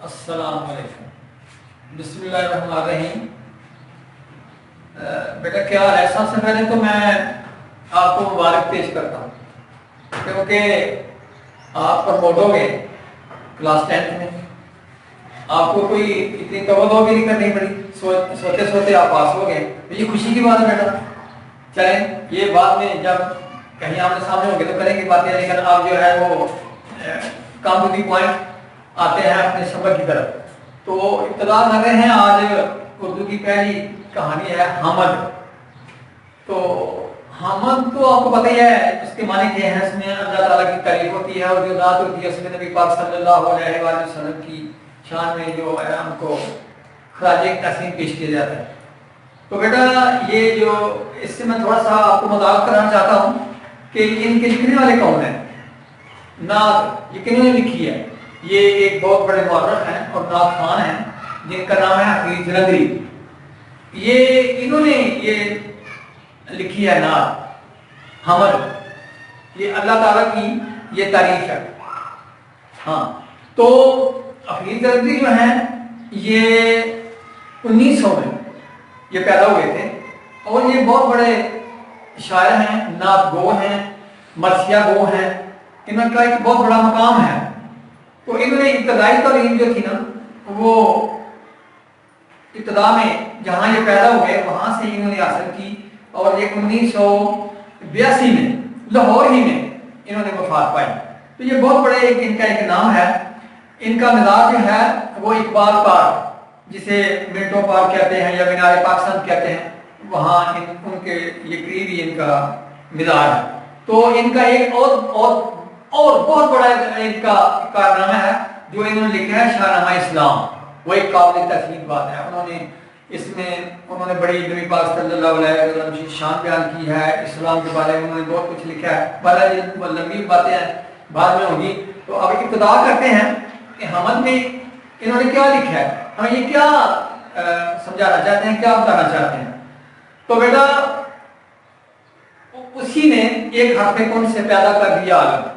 السلام علیکم. بسم اللہ الرحمن الرحیم. بیٹا کیا حال ہے؟ سب سے پہلے تو میں آپ کو مبارک پیش کرتا ہوں کیونکہ آپ پروموٹ ہو گئے کلاس 10 میں. آپ کو کوئی اتنی توجہ بھی نہیں کرنی پڑی, سوتے سوتے آپ پاس ہو گئے. یہ خوشی کی بات ہے بیٹا. چلیں یہ بعد میں جب کہیں آمنے سامنے ہو گئے تو کریں گے باتیں, لیکن آپ جو ہے وہ کم ٹو دی پوائنٹ آتے ہیں اپنے سبق کی طرف. تو ابتدا کر رہے ہیں. آج اردو کی پہلی کہانی ہے حمد. تو حمد تو آپ کو پتہ ہی ہے اس کے معنی کیا ہے. اس میں اللہ تعالیٰ کی تعریف ہوتی ہے اور جو ذات ہوتی ہے اس میں نبی پاک صلی اللہ علیہ وآلہ وسلم کی شان میں جو ہے ہم کو خراج تحسین پیش کیا جاتا ہے. تو بیٹا یہ جو اس سے میں تھوڑا سا آپ کو مذاق کرانا چاہتا ہوں کہ ان کے لکھنے والے کون ہیں. نعت یہ کنہوں نے لکھی ہے؟ یہ ایک بہت بڑے مورخ ہیں اور نعت خوان ہیں جن کا نام ہے حفیظ جلندری. یہ انہوں نے یہ لکھی ہے نعت حمد. یہ اللہ تعالیٰ کی یہ تعریف ہے. ہاں تو حفیظ جلندری جو ہیں یہ 1900 میں یہ پیدا ہوئے تھے اور یہ بہت بڑے شاعر ہیں, نعت گو ہیں, مرثیہ گو ہیں. انہوں کا ایک بہت بڑا مقام ہے. تو انہوں نے ابتدائی تعلیم جو تھی نا وہ ابتدا میں جہاں یہ پیدا ہوئے وہاں سے انہوں نے حاصل کی اور یہ 1982 میں لاہور ہی میں انہوں نے وفات پائی. تو یہ بہت بڑے ان کا ایک نام ہے. ان کا مزاج جو ہے وہ اقبال پارک جسے منٹو پارک کہتے ہیں یا مینار پاکستان کہتے ہیں وہاں ان کے یہ قریبی ان کا مزاج ہے. تو ان کا ایک اور بہت بڑا ان کا کارنامہ ہے جو انہوں نے لکھا ہے شاہنامہ اسلام. وہ ایک قابل تحسین بات ہے. انہوں نے اس میں انہوں نے بڑی نبی پاک صلی اللہ علیہ وسلم کی شان بیان کی ہے. اسلام کے بارے میں انہوں نے بہت کچھ لکھا ہے. بھلا یہ لمبی باتیں ہیں بعد میں ہوگی. تو اب ابتدا کرتے ہیں کہ حمد میں انہوں نے کیا لکھا ہے, ہمیں یہ کیا سمجھانا چاہتے ہیں, کیا بتانا چاہتے ہیں. تو بیٹا اسی نے ایک حرف کن سے پیدا کر دیا عالم.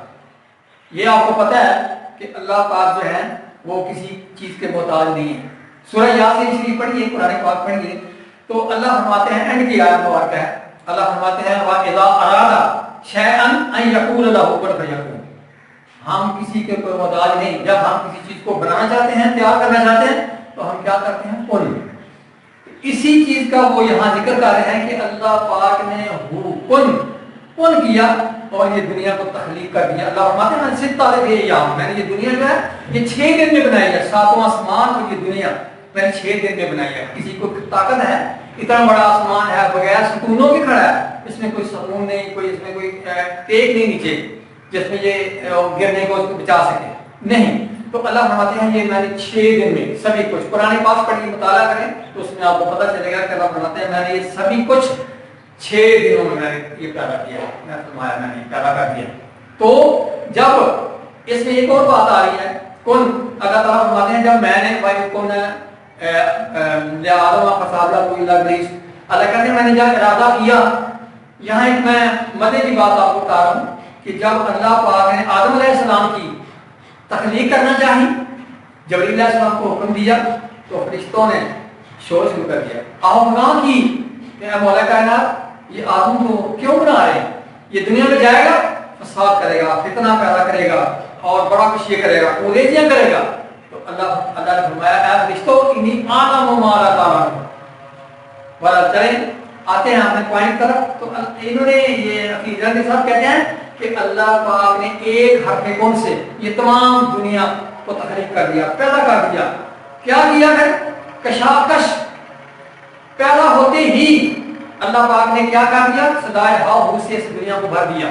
یہ آپ کو پتہ ہے کہ اللہ پاک جو ہے وہ کسی چیز کے محتاج نہیں ہے. سورہ یاسین شریف پڑھیے, قرآن پاک پڑھیے تو اللہ فرماتے ہیں, اینڈ کی آیت مبارکہ ہے, اللہ فرماتے ہیں وَإِذَا أَرَادَ شَيْئًا أَن يَقُولَ لَهُ كُن فَيَكُونُ. ہم کسی کے کوئی محتاج نہیں. جب ہم کسی چیز کو بنانا چاہتے ہیں, تیار کرنا چاہتے ہیں تو ہم کیا کرتے ہیں, کن. اسی چیز کا وہ یہاں ذکر کر رہے ہیں کہ اللہ پاک نے کن کیا اور یہ دنیا کو تخلیق کر دیا. اللہ فرماتے ہیں میں نے یہ دنیا جو ہے یہ 6 دن میں بنائی ہے. 7واں آسمان اور یہ دنیا میں نے 6 دن میں بنائی ہے. کسی کو طاقت ہے, اتنا بڑا آسمان ہے بغیر ستونوں کے کھڑا ہے, اس میں کوئی ستون نہیں, کوئی اس میں کوئی ٹیک نہیں نیچے جس میں یہ گرنے کو اس کو بچا سکے, نہیں. تو اللہ فرماتے ہیں یہ میں نے 6 دن میں سبھی کچھ, قرآن پاک پڑھیے مطالعہ کریں تو اس میں آپ کو پتہ چلے گا کہ اللہ فرماتے ہیں میں نے یہ سبھی کچھ 6 دنوں میں نے یہ پیدا کیا, میں فرمایا میں نے پیدا کر دیا. تو جب اس میں ایک اور بات آ رہی ہے کن, اللہ تعالیٰ فرماتے ہیں جب میں نے اللہ کہتے ہیں میں نے جب ارادہ کیا. یہاں ایک میں مدے کی بات آپ کو بتا رہا ہوں کہ جب اللہ پاک نے آدم علیہ السلام کی تخلیق کرنا چاہی, جبریل علیہ السلام کو حکم دیا تو فرشتوں نے شور شروع کر دیا, آہنگاں کی کہ اے مولا کائنات یہ آدم کو کیوں بنا رہے ہیں, یہ دنیا میں جائے گا فساد کرے گا, فتنہ پیدا کرے گا اور بڑا کچھ یہ کرے گا, اوریزیاں کرے گا. تو اللہ نے فرمایا اے فرشتوں انی اعلم ما لا تعلمون. والا چلیں آتے ہیں اپنے پوائنٹ طرف. تو انہوں نے یہ عقیدہ کے ساتھ کہتے ہیں کہ اللہ پاک نے ایک حرف کن سے یہ تمام دنیا کو تخلیق کر دیا, پیدا کر دیا. کیا کیا ہے, کشاکش. پیدا ہوتے ہی اللہ پاک نے کیا کر دیا, صدائے ہاؤ ہو سے اس دنیا کو بھر دیا.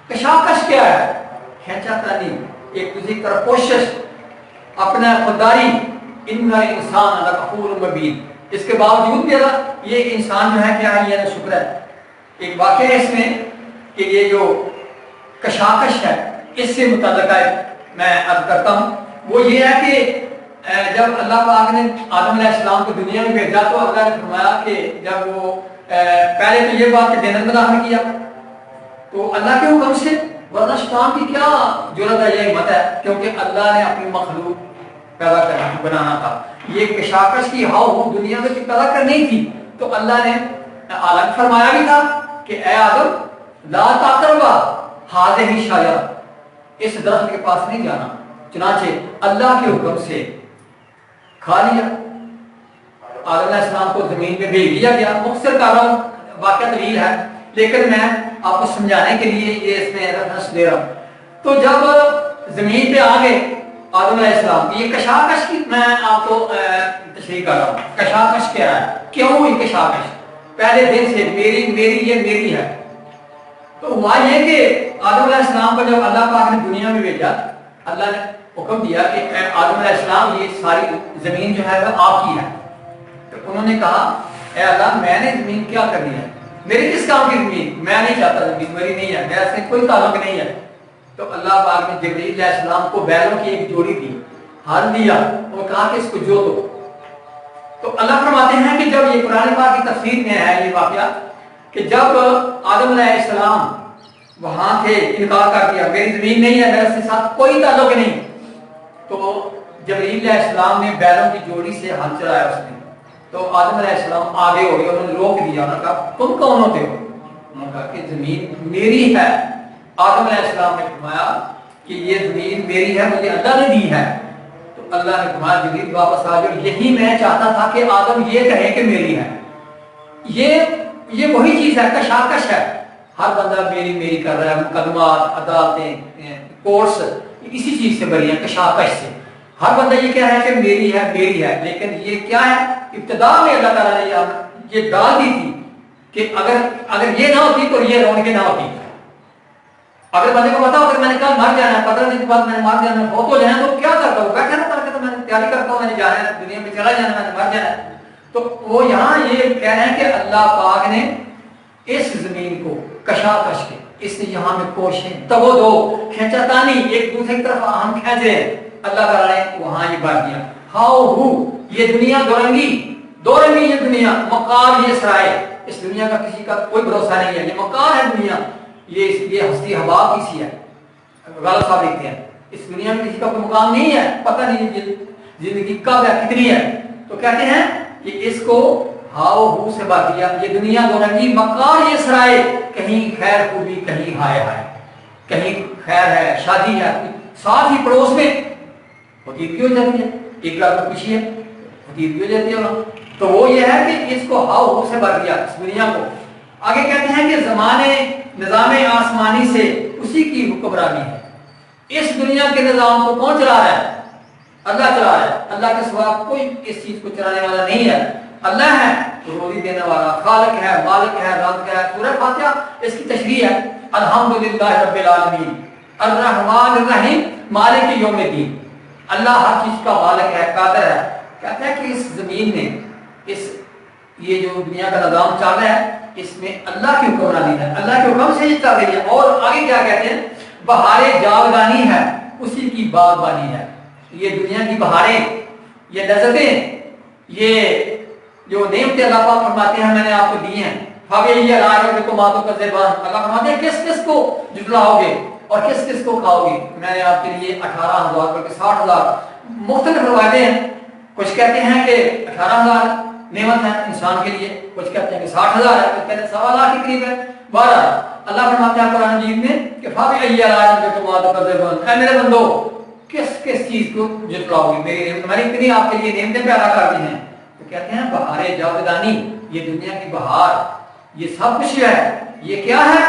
کشاکش کیا ہے, کھینچا تانی, ایک دوسری کی طرف کوشش, اپنا خودداری. ان انسان لکفور مبین. اس کے باوجود بھی یہ انسان جو ہے کیا ہے, یہ شکر ہے. ایک واقعہ ہے اس میں کہ یہ جو کشاکش ہے اس سے متعلق ہے میں عرض کرتا ہوں. وہ یہ ہے کہ جب اللہ پاک نے آدم علیہ السلام کو دنیا میں بھیجا تو اللہ نے فرمایا کہ جب وہ پہلے تو یہ بات کہ جنت میں داخل کیا تو اللہ کے حکم سے, ورنہ شیطان کی کیا جرات ہے, یہ ہمت ہے, کیونکہ اللہ نے اپنی مخلوق پیدا کرنا بنانا تھا. یہ کشاکش کی ہاؤ دنیا میں پیدا کرنی تھی. تو اللہ نے اعلان فرمایا بھی تھا کہ اے آدم لا تقربا هذه الشجرة، اس درخت کے پاس نہیں جانا. چنانچہ اللہ کے حکم سے کھا لیا. آدم علیہ السلام کو زمین پہ بھیج دیا گیا. مختصر کر رہا ہوں، واقعہ طویل ہے لیکن میں آپ کو سمجھانے کے لیے یہ اس میں ریفرنس دے رہا ہوں. تو جب زمین پہ آ گئے آدم علیہ السلام، یہ کشاکش کی میں آپ کو تشریح کر رہا ہوں. کشاکش کیا ہے، کیوں یہ کشاکش؟ پہلے دن سے میری میری یہ میری ہے. تو ہوا یہ کہ آدم علیہ السلام کو جب اللہ پاک نے دنیا میں بھیجا، اللہ نے حکم دیا کہ آدم علیہ السلام یہ ساری زمین جو ہے وہ آپ کی ہے. تو انہوں نے کہا اے اللہ میں نے زمین کیا کرنی ہے، میری کس کام کی زمین؟ میں نہیں چاہتا زمین میری نہیں ہے، میرے سے کوئی تعلق نہیں ہے. تو اللہ پاک نے جبرائیل علیہ السلام کو بیلوں کی ایک جوڑی دی، ہل دیا اور کہا کہ اس کو جوتو. تو اللہ فرماتے ہیں کہ جب یہ قرآن پاک کی تفسیر میں ہے یہ واقعہ کہ جب آدم علیہ السلام وہاں تھے، انکار کر دیا میری زمین نہیں ہے، میرے سے ساتھ کوئی تعلق نہیں. تو جبرائیل علیہ السلام نے بیلوں کی جوڑی سے ہل چلایا اس نے. تو آدم علیہ السلام آگے ہو گئے، انہوں نے روک دیا. انہوں نے کہا تم کون ہوتے ہو؟ انہوں نے کہا کہ زمین میری ہے. آدم علیہ السلام نے فرمایا کہ یہ زمین میری ہے، مجھے اللہ نے دی ہے. تو اللہ نے فرمایا جبرائیل واپس آ جاؤ، یہی میں چاہتا تھا کہ آدم یہ کہے کہ میری ہے. یہ وہی چیز ہے، کشاکش ہے. ہر بندہ میری میری کر رہا ہے، مقدمات، عدالتیں، کورٹس اسی چیز سے بری ہیں، کشاکش سے. ہر بندہ یہ کہہ رہا ہے کہ میری ہے میری ہے. لیکن یہ کیا ہے؟ ابتدا میں اللہ تعالیٰ نے یہ ڈال دی تھی کہ اگر یہ نہ ہوتی تو یہ رونقیں نہ ہوتی. اگر بندے کو پتا ہو کہ میں نے کل مر جانا ہے، 15 دن کے بعد میں نے مر جانا ہے، ہو تو جانا تو کیا کرتا ہوں؟ بیٹھا نہ کر کے تو میں نے تیاری کرتا ہوں، میں نے جانا ہے دنیا میں، چلا جانا، میں نے مر جانا ہے. تو وہ یہاں یہ کہہ رہے ہیں کہ اللہ پاک نے اس زمین کو کشاکش کے اس نے یہاں میں کوشیں تب و دو کھینچا تانی ایک دوسرے کی طرف ہم کھینچ رہے ہیں. اللہ تعالیٰ نے وہاں یہ بات دیا ہاؤ ہو، یہ دنیا دو رنگی یہ دنیا، مقار یہ سرائے. اس دنیا کا کسی کا کوئی بھروسہ نہیں ہے، یہ مقار ہے دنیا، یہ ہستی ہوا کی سی ہے. غالب صاحب لکھتے ہیں اس دنیا میں کسی کا کوئی مقام نہیں ہے، پتہ نہیں زندگی کب ہے کتنی ہے. تو کہتے ہیں کہ اس کو ہاؤ ہو سے بات دیا، یہ دنیا دو رنگی مقار یہ سرائے، کہیں خیر خوبی کہیں ہائے ہائے، کہیں خیر ہے شادی ہے، ساتھ ہی پڑوس میں فقیر کی ہو جاتی ہے، ایک لاکھ پیچھے ہے فقیر کی ہو جاتی ہے. تو وہ یہ ہے کہ اس کو ہاؤ ہو سے بھر دیا اس دنیا کو. آگے کہتے ہیں کہ زمانے نظام آسمانی سے اسی کی حکمرانی ہے. اس دنیا کے نظام کو کون چلا رہا ہے؟ اللہ چلا رہا ہے. اللہ کے سوا کوئی اس چیز کو چلانے والا نہیں ہے. اللہ ہے روزی دینے والا، خالق ہے، مالک ہے، رازق ہے. سورہ فاتحہ اس کی تشریح ہے الحمدللہ رب العالمین الرحمن الرحیم مالک یوم الدین. اللہ ہر چیز کا مالک ہے، قادر ہے. کہتا ہے کہ اس زمین میں یہ جو دنیا کا نظام چل رہا ہے اس میں اللہ کی حکمرانی ہے، اللہ کے حکم سے یہ چل رہی ہے. اور آگے کیا کہتے ہیں؟ بہار جاودانی ہے، اسی کی باغبانی ہے. یہ دنیا کی بہاریں، یہ لذتیں، یہ جو نعمتیں اللہ پاک فرماتے ہیں میں نے آپ کو دی ہیں. فَبِأَيِّ آلَاءِ رَبِّكُمَا تُكَذِّبَانِ. اللہ فرماتے ہیں کس کس کو جھٹلاؤ گے اور کس کس کو کھاؤ گے. میں نے آپ کے لیے 18,000 بلکہ 60,000 مختلف روایتیں ہیں. کچھ کہتے ہیں کہ 18,000 نعمت ہے انسان کے لیے، کچھ کہتے ہیں کہ 60,000 ہے، کچھ کہتے ہیں 1.25 لاکھ کے قریب ہے. بہرحال اللہ فرماتے ہیں قرآن مجید میں کہ فَبِأَيِّ آلَاءِ رَبِّكُمَا تُكَذِّبَانِ. اے میرے بندو کس کس چیز کو جھٹلاؤ گے؟ میری نعمت، میں نے اتنی آپ کے لیے نعمتیں پیدا کر دی ہیں. تو کہتے ہیں بہار جاودانی، یہ دنیا کی بہار، یہ سب کچھ ہے. یہ کیا ہے؟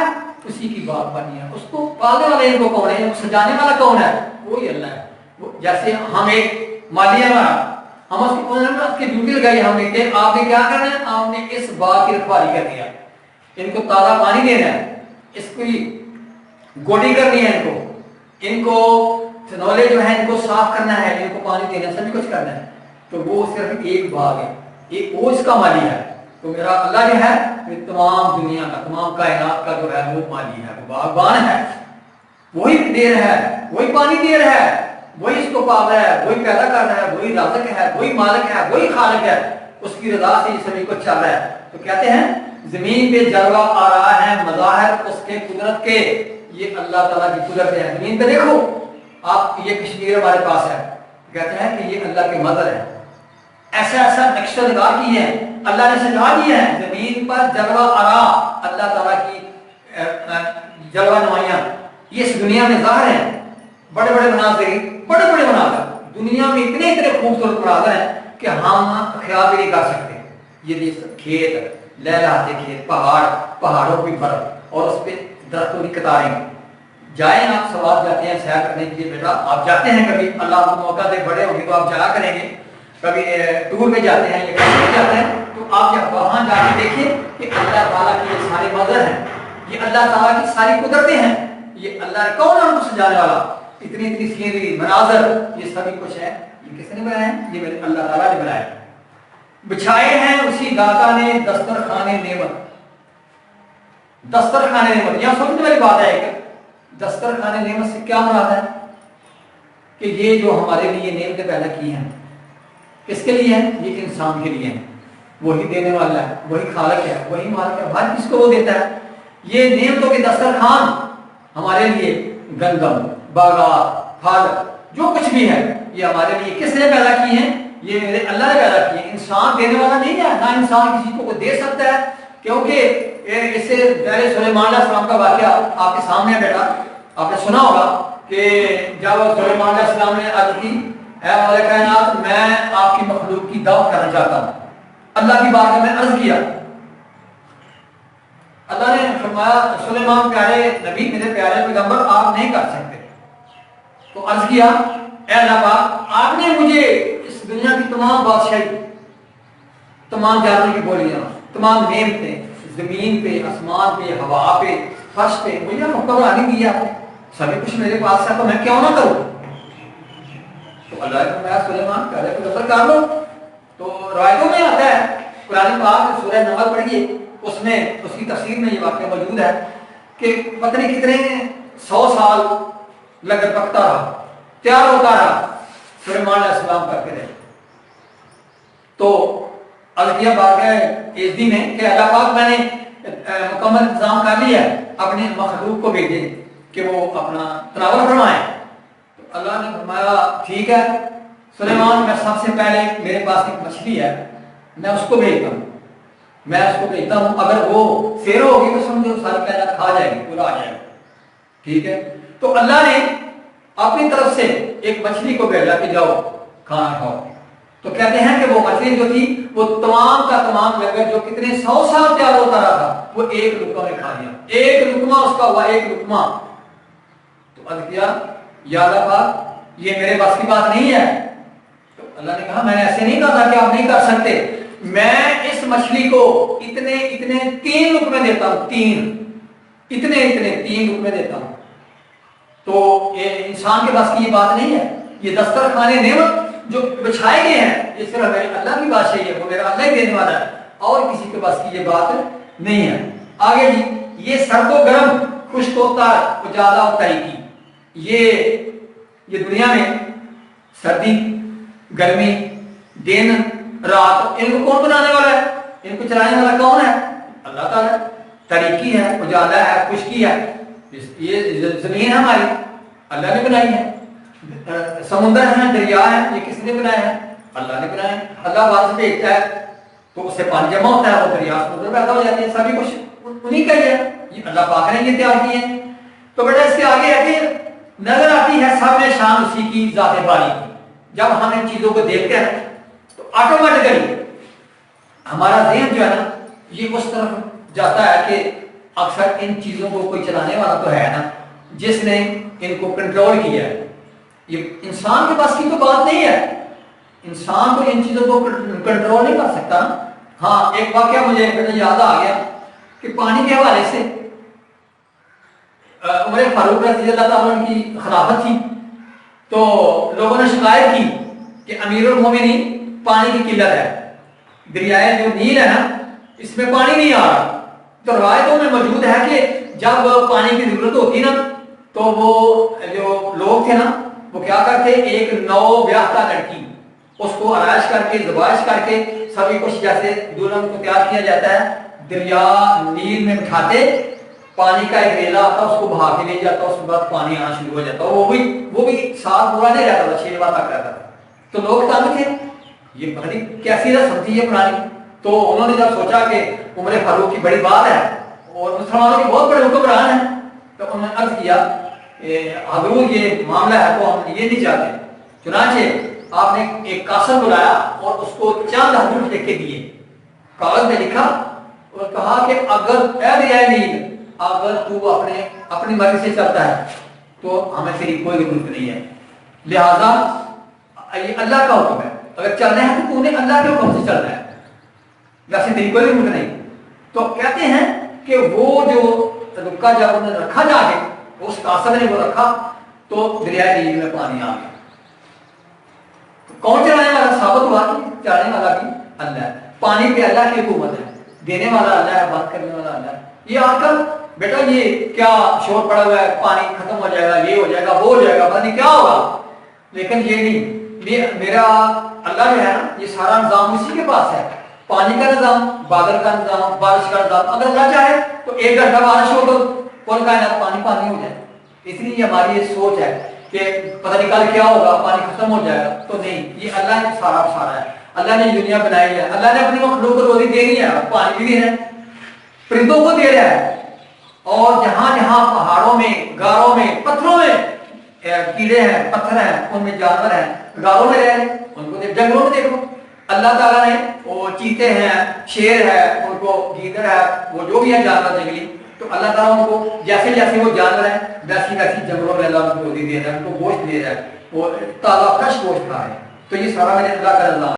اسی کی باغبانی ہے. اس کو پالنے والے ان کو کون ہے؟ سجانے والا کون ہے؟ وہی اللہ ہے. جیسے ہم ایک مالی ہے ہم اس کی ڈیوٹی لگائی ہم نے کہ آپ نے کیا کرنا ہے؟ آپ نے اس باغ کی رکھوالی کرنی ہے، ان کو تازہ پانی دینا ہے، اس کی گوڈی کرنی ہے، ان کو سنولے جو ہیں ان کو صاف کرنا ہے، ان کو پانی دینا ہے، سبھی کچھ کرنا ہے. تو وہ صرف ایک باغ ہے، ایک وہ اس کا مالی ہے. تو میرا اللہ جو ہے تمام دنیا کا، تمام کائنات کا جو ہے وہ مالی ہے، وہ باغبان ہے. وہی دے رہا ہے، وہی پانی دے رہا ہے، وہی اس کو پال رہا ہے، وہی پیدا کر رہا ہے، وہی رازق ہے، وہی مالک ہے، وہی خالق ہے. اس کی رضا سے یہ سبھی کچھ چل رہا ہے. تو کہتے ہیں زمین پہ جلوہ آ رہا ہے مظاہر اس کے قدرت کے. یہ اللہ تعالیٰ کی قدرت ہے. زمین پہ دیکھو آپ، یہ کشمیر ہمارے پاس ہے، کہتے ہیں کہ یہ اللہ کے مظہر ہے، ایسا ایسا نقشہ نگار کی ہے اللہ نے سجا دیا ہے زمین پر، جلوہ آرا اللہ تعالیٰ کی جلوہ نمایاں یہ اس دنیا میں ظاہر ہیں، بڑے بڑے مناظر، بڑے بڑے مناظر دنیا میں اتنے اتنے خوبصورت مناظر ہیں کہ ہم خیال بھی نہیں کر سکتے۔ یہ کھیت، لہلاتے کھیت، پہاڑوں کی برف اور اس پہ درختوں کی قطاریں۔ جائیں آپ سوات جاتے ہیں سیر کرنے کے لیے، بیٹا آپ جاتے ہیں کبھی، اللہ آپ کو موقع دے بڑے ہوگی تو آپ جایا کریں گے، کبھی ٹور میں جاتے ہیں یا کہیں بھی جاتے ہیں تو آپ جب وہاں جا کے دیکھیں کہ اللہ تعالیٰ کی یہ سارے مظہر ہیں، یہ اللہ تعالیٰ کی ساری قدرتیں ہیں، یہ اللہ کون ہے ان کو سجانے والا، اتنی اتنی سینری مناظر یہ سبھی کچھ ہے، یہ کس نے بنایا ہے؟ یہ میرے اللہ تعالیٰ نے بنایا۔ بچھائے ہیں اسی داتا نے دسترخوان نعمت، دسترخوان نعمت یہاں سمجھنے والی بات ہے کہ دسترخوان نعمت سے کیا مراد ہے کہ یہ جو ہمارے لیے نعمتیں پیدا کی ہیں کس کے لیے ہیں؟ یہ انسان کے لیے ہیں، وہی دینے والا ہے، وہی خالق ہے، وہی مالک ہے، ہر کس کو وہ دیتا ہے۔ یہ نعمتوں کے دسترخوان ہمارے لیے گندم، باغات، پھل جو کچھ بھی ہے یہ ہمارے لیے کس نے پیدا کی ہیں؟ یہ میرے اللہ نے پیدا کی ہے۔ انسان دینے والا نہیں ہے، نہ انسان کسی کو دے سکتا ہے، کیونکہ اس سے پہلے سلیمان علیہ السلام کا واقعہ آپ کے سامنے بیٹا، آپ نے سنا ہوگا کہ جب سلیمان علیہ السلام نے عرض کی اے مولا کائنات میں آپ کی مخلوق کی دعوت کرنا چاہتا ہوں، اللہ کی بارگاہ میں عرض کیا، اللہ نے فرمایا سلیمان پیارے نبی، میرے پیارے پیغمبر آپ نہیں کر سکتے، تو عرض کیا اے اللہ پاک آپ نے مجھے اس دنیا کی تمام بادشاہی، تمام جانوروں کی بولیاں، تمام نعمتیں زمین پہ، آسمان پہ، ہوا پہ، فرش پہ مجھے مقرر نہیں دیا، سبھی کچھ میرے پاس ہے تو میں کیوں نہ کروں؟ تو اللہ نے فرمایا سلیمان پیارے پیغمبر کر لو۔ تو روایتوں میں آتا ہے، قرآن پاک سورہ نمل پڑھیے، اس میں اس کی تفسیر میں یہ واقعہ موجود ہے کہ پتہ نہیں کتنے 100 سال لگن پکتا رہا، تیار ہوتا رہا، سلیمان علیہ السلام کرتے رہے۔ تو القیہ بارگاہ عزی میں کہ اللہ پاک میں نے مکمل انتظام کر لیا ہے، اپنے مخلوق کو بھیجے کہ وہ اپنا تناول فرمائیں۔ تو اللہ نے فرمایا ٹھیک ہے سلیمان، میں سب سے پہلے میرے پاس ایک مچھلی ہے، میں اس کو بھیجتا ہوں، میں اس کو بھیجتا ہوں، اگر وہ سیر ہوگی تو سمجھو ساری کائنات کھا جائے گی، پورا آ جائے گا، ٹھیک ہے۔ تو اللہ نے اپنی طرف سے ایک مچھلی کو بھیجا کہ جاؤ کھانا کھاؤ۔ تو کہتے ہیں کہ وہ مچھلی جو تھی وہ تمام کا تمام لگا جو کتنے 100 سال تیار ہوتا رہا تھا وہ ایک لقمہ میں کھا لیا، ایک لقمہ اس کا ہوا، ایک لقمہ۔ تو عرض کیا یا اللہ پاک یہ میرے بس کی بات نہیں ہے۔ تو اللہ نے کہا میں نے ایسے نہیں کہا تھا کہ آپ نہیں کر سکتے، میں اس مچھلی کو اتنے اتنے 3 لقمے دیتا ہوں، 3 لقمے دیتا ہوں۔ تو یہ انسان کے بس کی یہ بات نہیں ہے، یہ دسترخوان نعمت جو بچھائے گئے ہیں یہ صرف میرے اللہ کی بادشاہی ہے، وہ میرا اللہ ہی دینے والا ہے، اور کسی کے پاس کی یہ بات نہیں ہے۔ آگے جی یہ سرد و گرم، خشک و تار، اجالا و تاریکی، یہ دنیا میں سردی گرمی دن رات ان کو کون بنانے والا ہے؟ ان کو چلانے والا کون ہے؟ اللہ تعالیٰ۔ تاریکی ہے، اجالا ہے، خشکی ہے، یہ زمین ہماری اللہ نے بنائی ہے، سمندر ہیں، دریا ہیں، یہ کس نے بنایا ہے؟ اللہ نے بنایا ہے۔ اللہ بارش بھیجتا ہے تو اس سے پانی جمع ہوتا ہے، وہ دریا سمندر پیدا ہو جاتے ہیں، سبھی کچھ انہیں کا ہے، یہ اللہ پاک نے یہ تیار کیے ہیں۔ تو بیٹا اس کے آگے ہے کہ نظر آتی ہے سب میں شان اسی کی ذات باری کی۔ جب ہم ان چیزوں کو دیکھتے ہیں تو آٹومیٹکلی ہمارا ذہن جو ہے نا یہ اس طرف جاتا ہے کہ اکثر ان چیزوں کو کوئی چلانے والا تو ہے نا جس نے ان کو کنٹرول کیا ہے، یہ انسان کے پاس کی تو بات نہیں ہے، انسان تو ان چیزوں کو کنٹرول نہیں کر سکتا۔ ہاں ایک واقعہ مجھے یاد آ گیا کہ پانی کے حوالے سے عمر فاروق رضی اللہ تعالیٰ کی خلافت تھی تو لوگوں نے شکایت کی کہ امیر المومنین پانی کی قلت ہے، دریائے جو نیل ہے نا اس میں پانی نہیں آ رہا۔ تو روایتوں میں موجود ہے کہ جب پانی کی ضرورت ہوتی نا تو وہ جو لوگ تھے نا وہ کیا کرتے، ایک نو بیاہتا لڑکی اس کو آرائش کر کے زبائش کر کے سبھی کچھ جیسے دلہن کو تیار کیا جاتا ہے دریا نیل میں بٹھاتے، پانی کا ایک ریلا آتا اس کو بہا کے لے جاتا، اس کے بعد پانی آنا شروع ہو جاتا، وہ بھی سال پورا نہیں رہتا تھا، 6 ماہ تک رہتا تھا۔ تو لوگ تنگ تھے، یہ پتہ نہیں کیسی رسم تھی یہ پرانی. تو انہوں نے جب سوچا کہ عمر فاروق کی بڑی بات ہے اور مسلمانوں کے بہت بڑے حکمران ہیں، تو انہوں نے عرض کیا حضور یہ معاملہ ہے تو ہم یہ نہیں چاہتے. چنانچہ آپ نے ایک کاسب بلایا اور اس کو چند حروف لکھ کے دیے، کاغذ میں لکھا اور کہا کہ اگر اے دریائے نیل اگر تو اپنی مرضی سے چلتا ہے تو ہمیں تیری کوئی ضرورت نہیں ہے، لہذا یہ اللہ کا حکم ہے، اگر چلنا ہے تو انہیں اللہ کے حکم سے چلنا ہے، ویسے تیری کوئی ضرورت نہیں. تو کہتے ہیں کہ وہ جو رکا جب انہوں نے رکھا جا کے اس کاسب نے وہ رکھا تو دریائے نیل میں پانی آ گیا. کون چلانے والا ثابت ہوا کہ چلانے والا بھی اللہ ہے. پانی پہ اللہ کی حکومت ہے، دینے والا اللہ ہے، بات کرنے والا اللہ ہے. یہ آج کل بیٹا یہ کیا شور پڑا ہوا ہے، پانی ختم ہو جائے گا، یہ ہو جائے گا، وہ ہو جائے گا، پتہ نہیں کیا ہوگا. لیکن یہ نہیں، میرا اللہ جو ہے نا یہ سارا نظام اسی کے پاس ہے. پانی کا نظام، بادل کا نظام، بارش کا نظام. اگر اللہ چاہے تو 1 گھنٹہ بارش ہو تو کل کائنات پانی ہو جائے. اس لیے ہماری یہ سوچ ہے کہ پتہ نہیں کل کیا ہوگا، پانی ختم ہو جائے گا. تو نہیں، یہ اللہ نے سارا ہے. اللہ نے دنیا بنائی ہے، اللہ نے اپنی مخلوق کو روزی دینی ہے، پانی بھی دینا ہے، پرندوں کو دے رہا ہے. اور جہاں جہاں پہاڑوں میں، غاروں میں، پتھروں میں کیڑے ہیں، پتھر ہیں، ان میں جانور ہیں، غاروں میں رہ رہے ہیں، ان کو جنگلوں میں دیکھو. اللہ تعالیٰ نے وہ چیتے ہیں، شیر ہے، ان کو گیدڑ ہے، وہ جو بھی ہے جانور جنگلی، تو اللہ تعالیٰ ان کو جیسے جیسے وہ جانور ہیں ویسی ویسی جنگلوں میں اللہ ان کو روزی دے رہا ہے، ان کو گوشت دے رہا ہے، وہ تازہ فریش گوشت کھا رہے ہیں. تو یہ سارا میں نے اللہ کا نظام